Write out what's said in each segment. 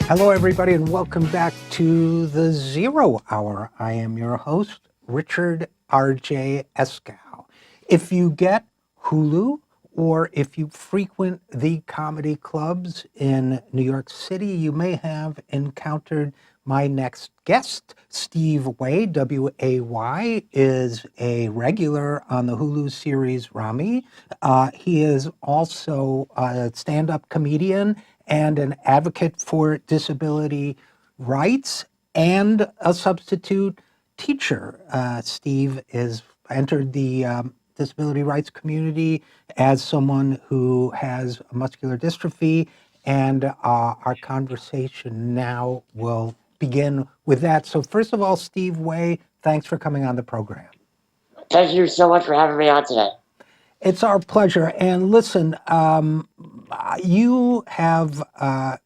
Hello, everybody, and welcome back to the Zero Hour. I am your host, Richard RJ Eskow. If you get Hulu or if you frequent the comedy clubs in New York City, you may have encountered my next guest. Steve Way, W-A-Y, is a regular on the Hulu series Rami. He is also a stand-up comedian and an advocate for disability rights and a substitute teacher. Steve is entered the disability rights community as someone who has muscular dystrophy, and our conversation now will begin with that. So first of all, Steve Way, thanks for coming on the program. Thank you so much for having me on today. It's our pleasure. And listen, you have, I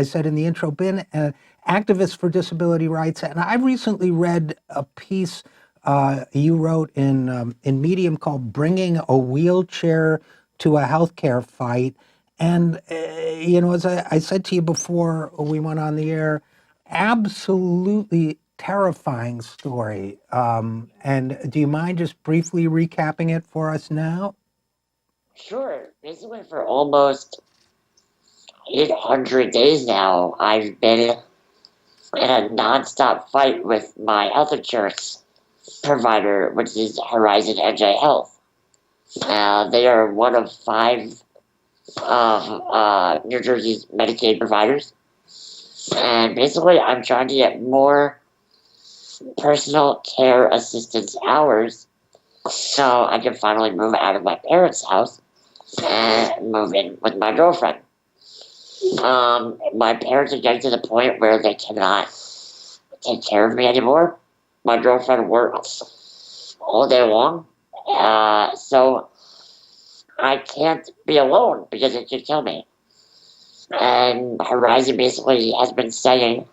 said in the intro, been an activist for disability rights. And I recently read a piece you wrote in Medium called "Bringing a Wheelchair to a Healthcare Fight." And, as I said to you before we went on the air, absolutely terrifying story. And do you mind just briefly recapping it for us now? Sure. Basically, for almost 800 days now, I've been in a nonstop fight with my health insurance provider, which is Horizon RJ Health. They are one of 5 of New Jersey's Medicaid providers. And basically, I'm trying to get more personal care assistance hours so I can finally move out of my parents' house and move in with my girlfriend. My parents are getting to the point where they cannot take care of me anymore. My girlfriend works all day long, so I can't be alone because it could kill me. And Horizon basically has been saying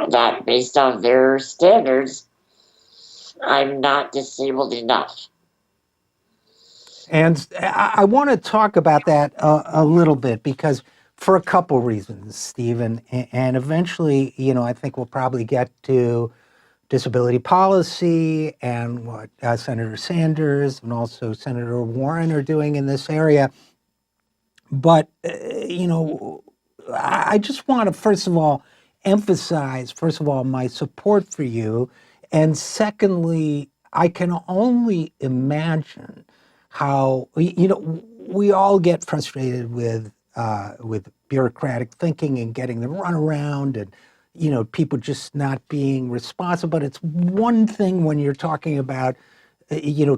that based on their standards, I'm not disabled enough. And I want to talk about that a little bit because for a couple reasons, Stephen, and eventually, I think we'll probably get to disability policy and what Senator Sanders and also Senator Warren are doing in this area. But, I just want to, first of all, emphasize, my support for you. And secondly, I can only imagine how, we all get frustrated with bureaucratic thinking and getting the runaround and, people just not being responsive. But it's one thing when you're talking about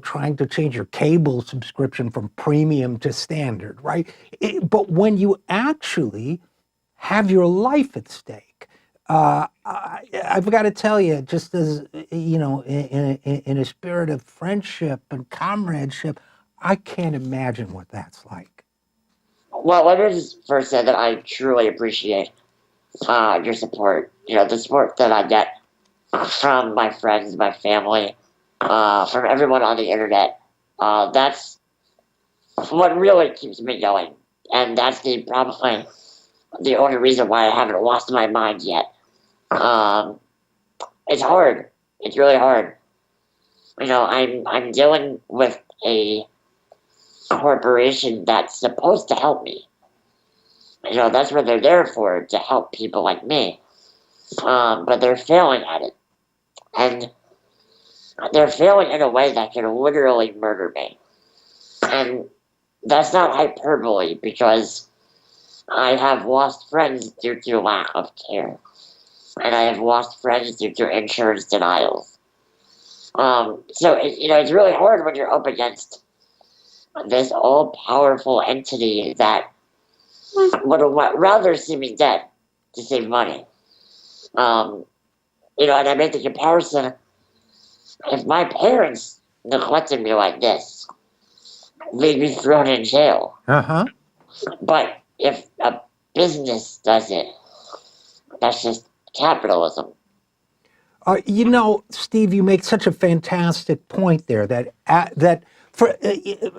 trying to change your cable subscription from premium to standard, right? But when you actually have your life at stake, I've got to tell you, just as, in a spirit of friendship and comradeship, I can't imagine what that's like. Well, let me just first say that I truly appreciate your support. The support that I get from my friends, my family, from everyone on the internet. That's what really keeps me going. And that's probably the only reason why I haven't lost my mind yet. It's hard. It's really hard. I'm dealing with a corporation that's supposed to help me. That's what they're there for, to help people like me. But they're failing at it. And they're failing in a way that can literally murder me. And that's not hyperbole, because I have lost friends due to lack of care. And I have lost friends due to insurance denials. So, it's really hard when you're up against this all-powerful entity that would rather see me dead to save money. And I make the comparison, if my parents neglected me like this, they'd be thrown in jail. Uh-huh. But if a business does it, that's just capitalism. Steve, you make such a fantastic point there that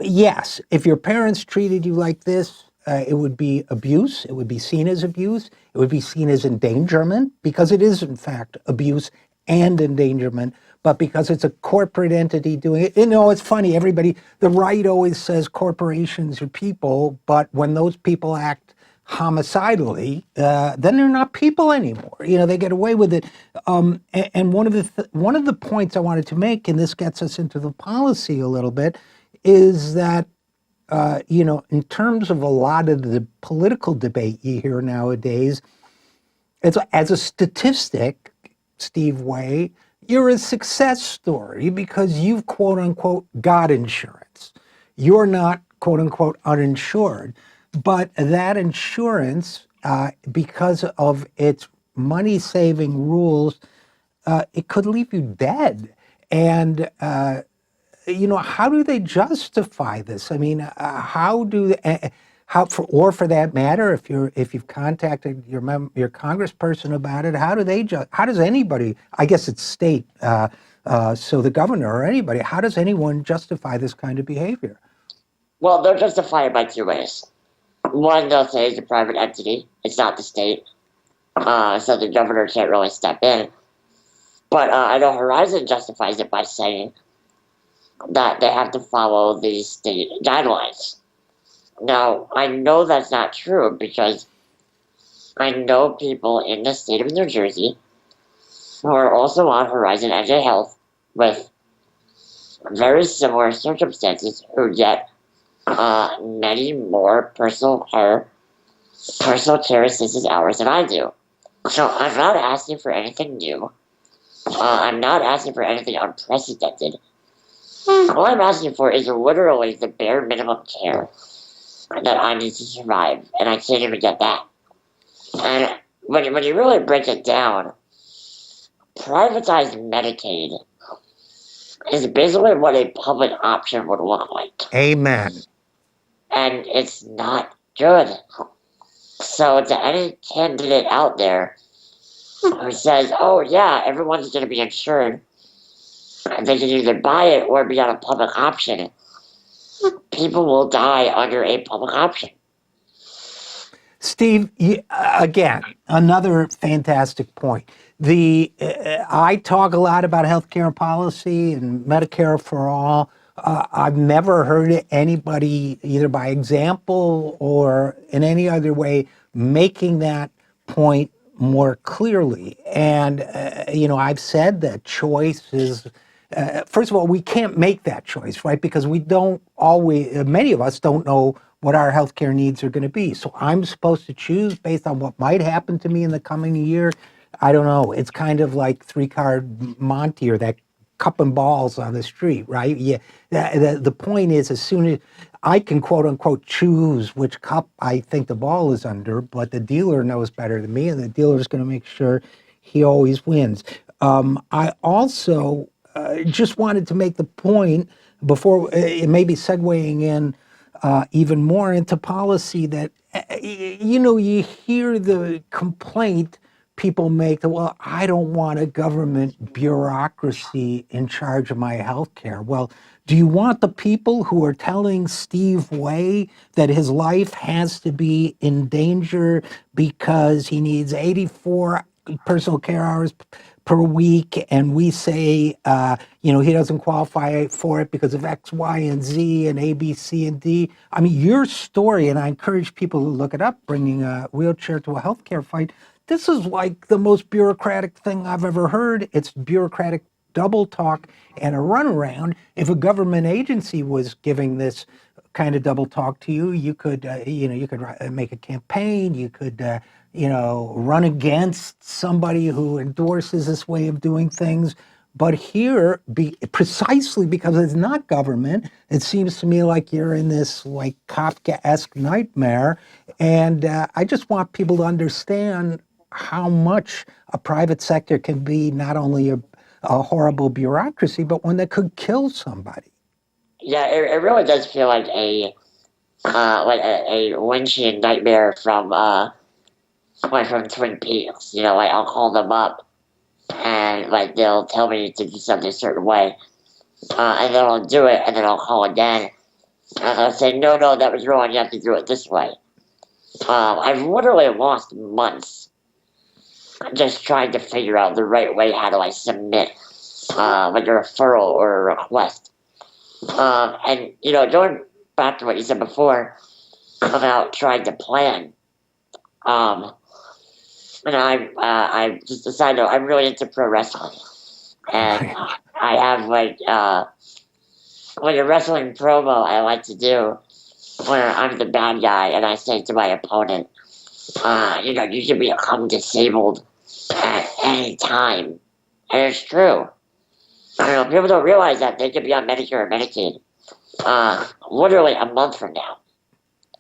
yes, if your parents treated you like this, it would be abuse. It would be seen as abuse. It would be seen as endangerment because it is, in fact, abuse and endangerment. But because it's a corporate entity doing it, it's funny. The right always says corporations are people, but when those people act homicidally, then they're not people anymore. They get away with it. And one of the points I wanted to make, and this gets us into the policy a little bit, is that in terms of a lot of the political debate you hear nowadays, as a statistic, Steve Way, you're a success story because you've quote unquote got insurance. You're not quote unquote uninsured, but that insurance, because of its money saving rules, it could leave you dead. And how do they justify this? I mean, for that matter, if you've contacted your congressperson about it, how does anybody? I guess it's state, so the governor or anybody. How does anyone justify this kind of behavior? Well, they'll justify it by two ways. One, they'll say it's a private entity; it's not the state, so the governor can't really step in. But I know Horizon justifies it by saying that they have to follow the state guidelines. Now, I know that's not true because I know people in the state of New Jersey who are also on Horizon RJ Health with very similar circumstances who get many more personal care assistance hours than I do. So I'm not asking for anything new. I'm not asking for anything unprecedented. All I'm asking for is literally the bare minimum care that I need to survive, and I can't even get that. And when you really break it down, privatized Medicaid is basically what a public option would look like. Amen. And it's not good. So to any candidate out there who says, oh yeah, everyone's going to be insured, they can either buy it or be on a public option, people will die under a public option. Steve, again, another fantastic point. I talk a lot about healthcare policy and Medicare for all. I've never heard anybody, either by example or in any other way, making that point more clearly. And, I've said that choice is, first of all, we can't make that choice, right? Because many of us don't know what our healthcare needs are going to be. So I'm supposed to choose based on what might happen to me in the coming year. I don't know. It's kind of like three-card Monte or that cup and balls on the street, right? Yeah. The point is, as soon as I can quote unquote choose which cup I think the ball is under, but the dealer knows better than me, and the dealer is going to make sure he always wins. I also just wanted to make the point before it may be segueing in even more into policy that, you hear the complaint people make that, well, I don't want a government bureaucracy in charge of my health care. Well, do you want the people who are telling Steve Way that his life has to be in danger because he needs 84 personal care hours per week, and we say, he doesn't qualify for it because of X, Y, and Z, and A, B, C, and D. I mean, your story, and I encourage people to look it up, bringing a wheelchair to a healthcare fight. This is like the most bureaucratic thing I've ever heard. It's bureaucratic double talk and a runaround. If a government agency was giving this kind of double talk to you, you could, make a campaign. You could, run against somebody who endorses this way of doing things. But here, precisely because it's not government, it seems to me like you're in this like Kafka-esque nightmare. And I just want people to understand how much a private sector can be not only a horrible bureaucracy, but one that could kill somebody. Yeah, it really does feel like a Lynchian nightmare from Twin Peaks. Like I'll call them up and like they'll tell me to do something a certain way, and then I'll do it, and then I'll call again, and they'll say, no, that was wrong. You have to do it this way. I've literally lost months just trying to figure out the right way. How do I submit like a referral or a request? And going back to what you said before about trying to plan, um, I just decided I'm really into pro wrestling, and Right. I have like a wrestling promo I like to do where I'm the bad guy and I say to my opponent, you can become disabled at any time, and it's true. People don't realize that they could be on Medicare or Medicaid literally a month from now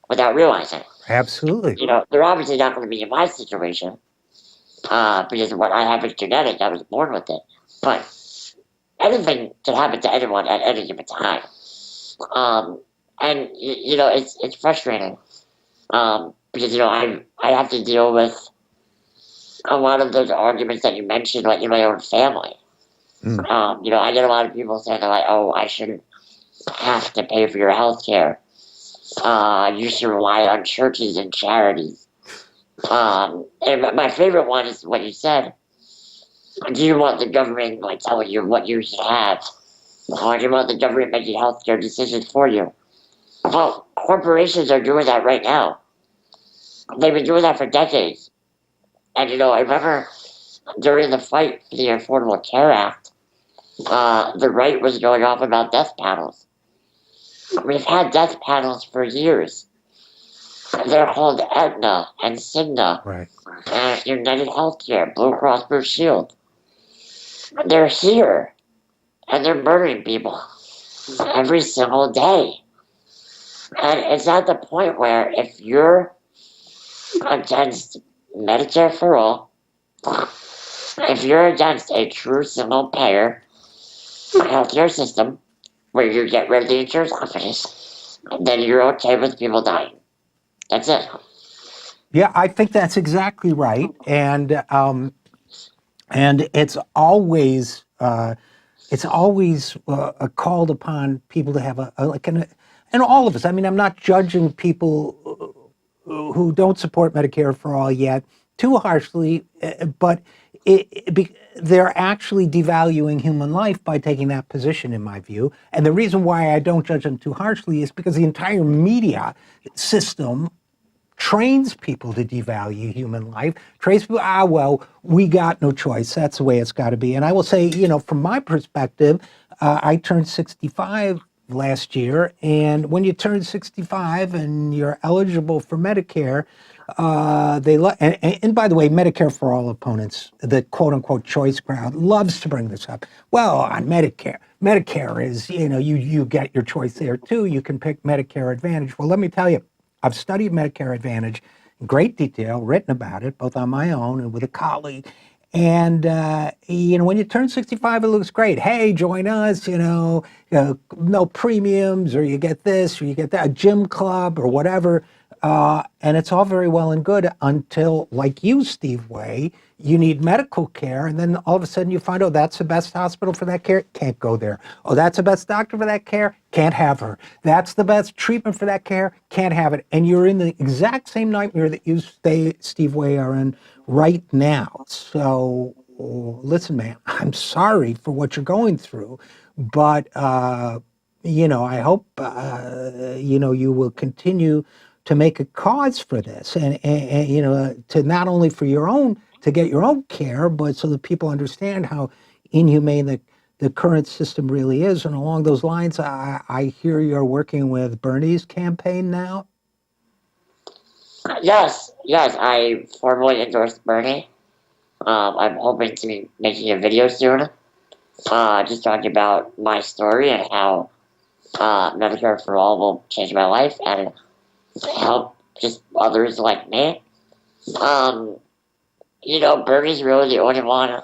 without realizing. Absolutely. They're obviously not going to be in my situation because what I have is genetic. I was born with it. But anything can happen to anyone at any given time. Um, and it's frustrating because I have to deal with a lot of those arguments that you mentioned, like in my own family. Mm. I get a lot of people saying they're like, "Oh, I shouldn't have to pay for your health care. You should rely on churches and charities." And my favorite one is what you said. Do you want the government like telling you what you should have, or do you want the government making healthcare decisions for you? Well, corporations are doing that right now. They've been doing that for decades. And I remember during the fight for the Affordable Care Act, the right was going off about death panels. We've had death panels for years. They're called Aetna and Cigna Right. and United Healthcare, Blue Cross Blue Shield. They're here, and they're murdering people every single day. And it's at the point where if you're against Medicare for all, if you're against a true single payer healthcare system where you get rid of the insurance companies, then you're okay with people dying. That's it. Yeah, I think that's exactly right, and it's always called upon people to have and all of us. I mean, I'm not judging people who don't support Medicare for all yet too harshly, but they're actually devaluing human life by taking that position, in my view. And the reason why I don't judge them too harshly is because the entire media system trains people to devalue human life, trains people, well, we got no choice. That's the way it's got to be. And I will say, from my perspective, I turned 65 last year. And when you turn 65 and you're eligible for Medicare, and by the way, Medicare for all opponents, the quote unquote choice crowd loves to bring this up. Well, on Medicare is, you get your choice there too. You can pick Medicare Advantage. Well, let me tell you, I've studied Medicare Advantage in great detail, written about it, both on my own and with a colleague. And, when you turn 65, it looks great. Hey, join us, no premiums, or you get this, or you get that, a gym club, or whatever. And it's all very well and good until, like you, Steve Way, you need medical care. And then all of a sudden you find, oh, that's the best hospital for that care. Can't go there. Oh, that's the best doctor for that care. Can't have her. That's the best treatment for that care. Can't have it. And you're in the exact same nightmare that you, Steve Way, are in right now. So listen, man, I'm sorry for what you're going through, but I hope you will continue to make a cause for this, and to not only for your own to get your own care, but so that people understand how inhumane the current system really is. And along those lines, I hear you're working with Bernie's campaign now. Yes, I formally endorsed Bernie. I'm hoping to be making a video soon, just talking about my story and how Medicare for All will change my life and help just others like me. Um, Bernie's really the only one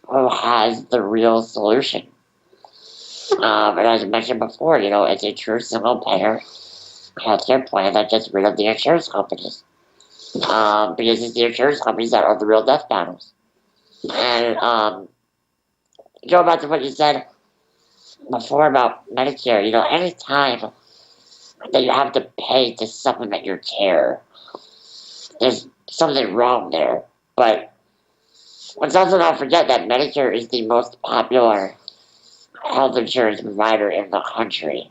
who has the real solution. And as I mentioned before, it's a true single payer healthcare plan that gets rid of the insurance companies. Because it's the insurance companies that are the real death panels. And go back to what you said before about Medicare, any time that you have to pay to supplement your care, there's something wrong there. But let's also not forget that Medicare is the most popular health insurance provider in the country.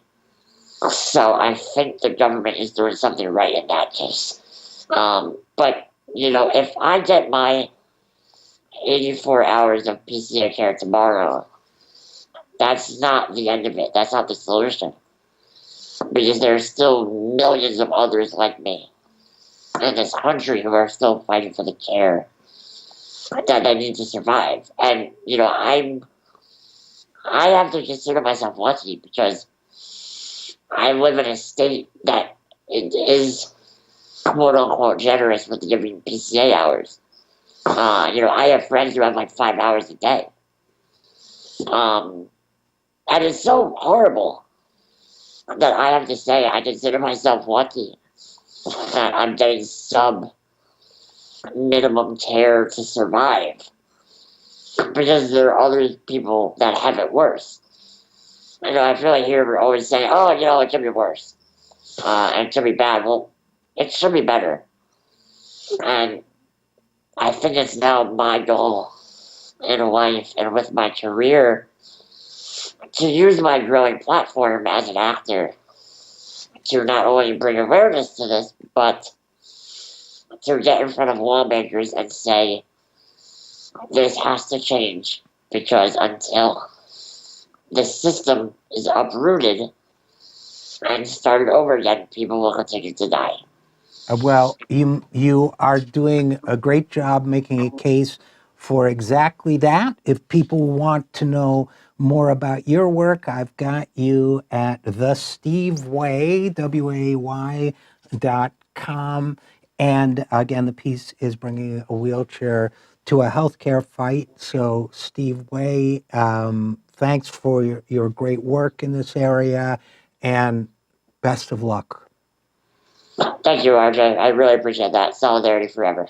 So I think the government is doing something right in that case. But, if I get my 84 hours of PCA care tomorrow, that's not the end of it. That's not the solution. Because there are still millions of others like me in this country who are still fighting for the care that they need to survive. And, I have to consider myself lucky because I live in a state that it is quote unquote generous with giving PCA hours. I have friends who have like 5 hours a day. And it's so horrible that I have to say I consider myself lucky that I'm getting sub minimum care to survive. Because there are other people that have it worse. I feel like here we're always saying, oh, it could be worse. And it could be bad. Well, it should be better. And I think it's now my goal in life and with my career to use my growing platform as an actor to not only bring awareness to this, but to get in front of lawmakers and say, this has to change. Because until the system is uprooted and started over again, people will continue to die. Well, you are doing a great job making a case for exactly that. If people want to know more about your work, I've got you at thesteveway, WAY.com. And again, the piece is bringing a wheelchair to a healthcare fight. So, Steve Way, thanks for your great work in this area and best of luck. Thank you, RJ. I really appreciate that. Solidarity forever.